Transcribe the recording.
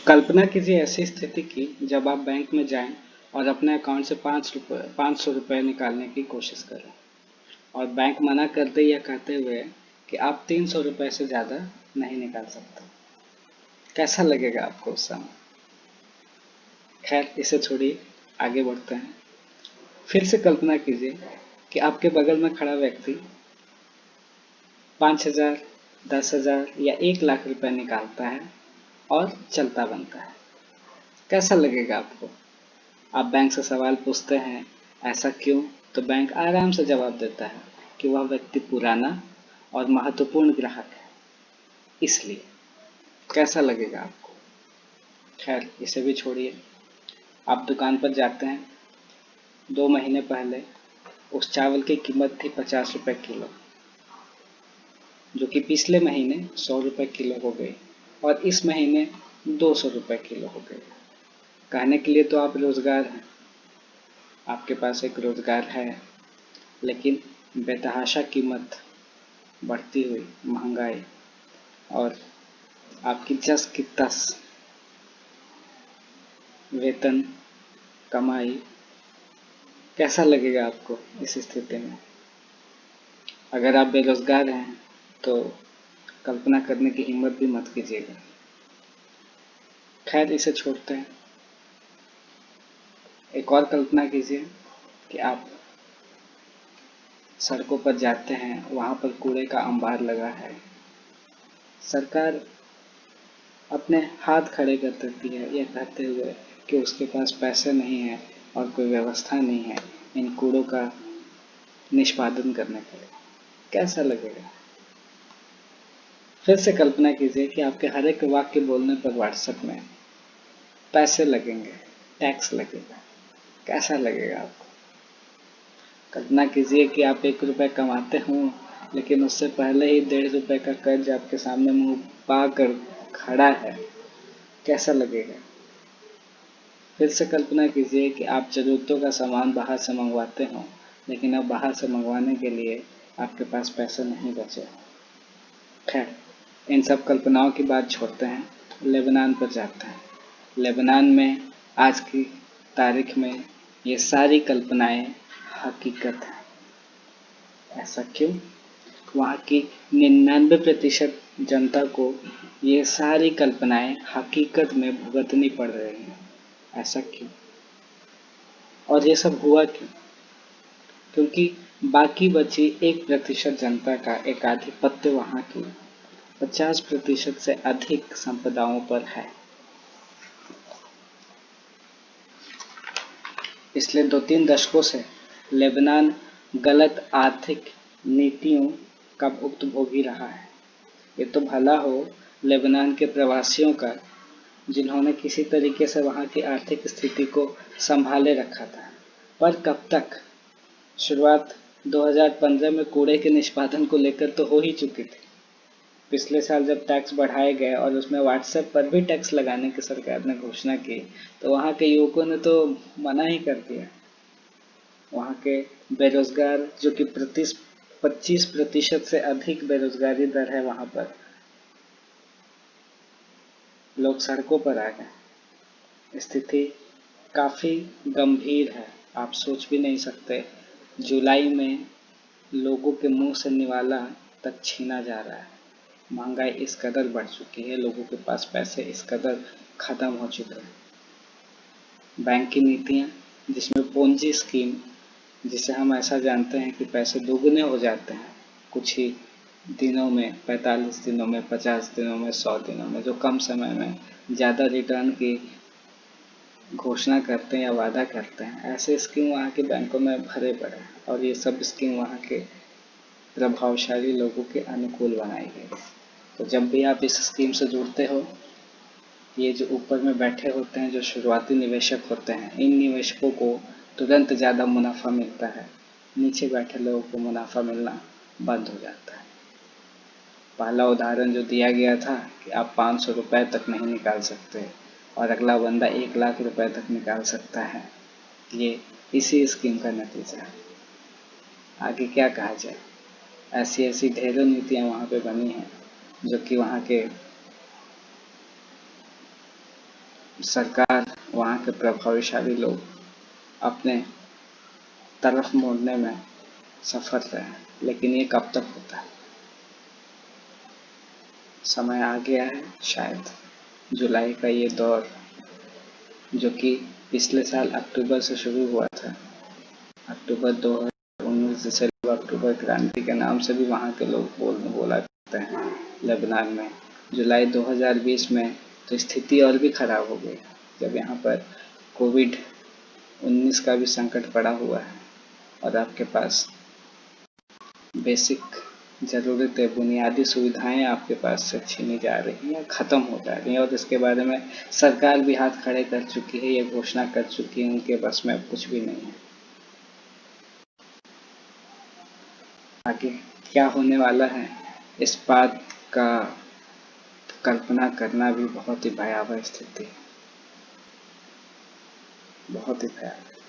कल्पना कीजिए ऐसी स्थिति की जब आप बैंक में जाएं और अपने अकाउंट से 500 रुपये निकालने की कोशिश करें और बैंक मना कर दे या कहते हुए कि आप 300 रुपये से ज़्यादा नहीं निकाल सकते। कैसा लगेगा आपको उस समय? खैर, इसे छोड़िए, आगे बढ़ते हैं। फिर से कल्पना कीजिए कि आपके बगल में खड़ा व्यक्ति 5,000, 10,000 या 1,00,000 रुपये निकालता है और चलता बनता है। कैसा लगेगा आपको? आप बैंक से सवाल पूछते हैं, ऐसा क्यों? तो बैंक आराम से जवाब देता है कि वह व्यक्ति पुराना और महत्वपूर्ण ग्राहक है, इसलिए। कैसा लगेगा आपको? खैर, इसे भी छोड़िए। आप दुकान पर जाते हैं। 2 महीने पहले उस चावल की कीमत थी 50 रुपये किलो, जो कि पिछले महीने 100 रुपये किलो हो गई और इस महीने 200 रुपये किलो हो गई। कहने के लिए तो आप रोजगार हैं, आपके पास एक रोजगार है, लेकिन बेतहाशा कीमत, बढ़ती हुई महंगाई और आपकी जस की तस वेतन, कमाई, कैसा लगेगा आपको इस स्थिति में? अगर आप बेरोजगार हैं तो कल्पना करने की हिम्मत भी मत कीजिएगा। खैर, इसे छोड़ते हैं। एक और कल्पना कीजिए कि आप सड़कों पर जाते हैं, वहाँ पर कूड़े का अंबार लगा है। सरकार अपने हाथ खड़े कर देती है यह कहते हुए कि उसके पास पैसे नहीं है और कोई व्यवस्था नहीं है इन कूड़ों का निष्पादन करने के लिए। कैसा लगेगा? फिर से कल्पना कीजिए कि आपके हर एक वाक्य बोलने पर व्हाट्सएप में पैसे लगेंगे, टैक्स लगेगा। कैसा लगेगा आपको? कल्पना कीजिए कि आप 1 रुपये कमाते हों, लेकिन उससे पहले ही 1.5 रुपये का कर्ज आपके सामने मुंह पा कर खड़ा है। कैसा लगेगा? फिर से कल्पना कीजिए कि आप ज़रूरतों का सामान बाहर से मंगवाते हों, लेकिन अब बाहर से मंगवाने के लिए आपके पास पैसे नहीं बचे। खैर, इन सब कल्पनाओं की बात छोड़ते हैं, लेबनान पर जाते हैं। लेबनान में आज की तारीख में ये सारी कल्पनाएं हकीकत हैं। ऐसा क्यों? वहाँ की 99% जनता को ये सारी कल्पनाएं हकीकत में भुगतनी पड़ रही हैं। ऐसा क्यों? और ये सब हुआ क्यों? क्योंकि बाकी बची 1% जनता का एकाधिपत्य वहाँ की 50% से अधिक संपदाओं पर है। पिछले 2-3 दशकों से लेबनान गलत आर्थिक नीतियों का भुक्तभोगी रहा है। ये तो भला हो लेबनान के प्रवासियों का, जिन्होंने किसी तरीके से वहाँ की आर्थिक स्थिति को संभाले रखा था। पर कब तक? शुरुआत 2015 में कूड़े के निष्पादन को लेकर तो हो ही चुकी थी। पिछले साल जब टैक्स बढ़ाए गए और उसमें व्हाट्सएप पर भी टैक्स लगाने की सरकार ने घोषणा की, तो वहाँ के युवकों ने तो मना ही कर दिया। वहाँ के बेरोजगार, जो कि 25% से अधिक बेरोजगारी दर है वहाँ पर, लोग सड़कों पर आ गए। स्थिति काफ़ी गंभीर है, आप सोच भी नहीं सकते। जुलाई में लोगों के मुंह से निवाला तक छीना जा रहा है। महंगाई इस कदर बढ़ चुकी है, लोगों के पास पैसे इस कदर ख़त्म हो चुके हैं। बैंक की नीतियाँ, जिसमें पोंजी स्कीम, जिसे हम ऐसा जानते हैं कि पैसे दोगुने हो जाते हैं कुछ ही दिनों में, 45 दिनों में, 50 दिनों में, 100 दिनों में, जो कम समय में ज़्यादा रिटर्न की घोषणा करते हैं या वादा करते हैं, ऐसे स्कीम वहाँ के बैंकों में भरे पड़े हैं और ये सब स्कीम वहाँ के प्रभावशाली लोगों के अनुकूल बनाई गई। तो जब भी आप इस स्कीम से जुड़ते हो, ये जो ऊपर में बैठे होते हैं, जो शुरुआती निवेशक होते हैं, इन निवेशकों को तुरंत ज़्यादा मुनाफा मिलता है, नीचे बैठे लोगों को मुनाफा मिलना बंद हो जाता है। पहला उदाहरण जो दिया गया था कि आप 500 रुपये तक नहीं निकाल सकते और अगला बंदा 1,00,000 रुपये तक निकाल सकता है, ये इसी स्कीम का नतीजा है। आगे क्या कहा जाए? ऐसी ऐसी ढेरों नीतियाँ वहाँ पे बनी हैं जो कि वहाँ के सरकार, वहाँ के प्रभावशाली लोग अपने तरफ मोड़ने में सफल रहे, लेकिन ये कब तक होता है? समय आ गया है शायद जुलाई का ये दौर, जो कि पिछले साल अक्टूबर से शुरू हुआ था। अक्टूबर 2019 जिसे लोग अक्टूबर क्रांति के नाम से भी वहाँ के लोग बोला करते हैं लेबनान में। जुलाई 2020 में तो स्थिति और भी खराब हो गई, जब यहाँ पर कोविड-19 का भी संकट पड़ा हुआ है और आपके पास बेसिक ज़रूरतें, बुनियादी सुविधाएं आपके पास से छीनी जा रही हैं, ख़त्म हो जा रही हैं, और इसके बारे में सरकार भी हाथ खड़े कर चुकी है, ये घोषणा कर चुकी है उनके बस में अब कुछ भी नहीं है। आगे क्या होने वाला है, इस बात का कल्पना करना भी बहुत ही भयावह स्थिति है, बहुत ही भयावह।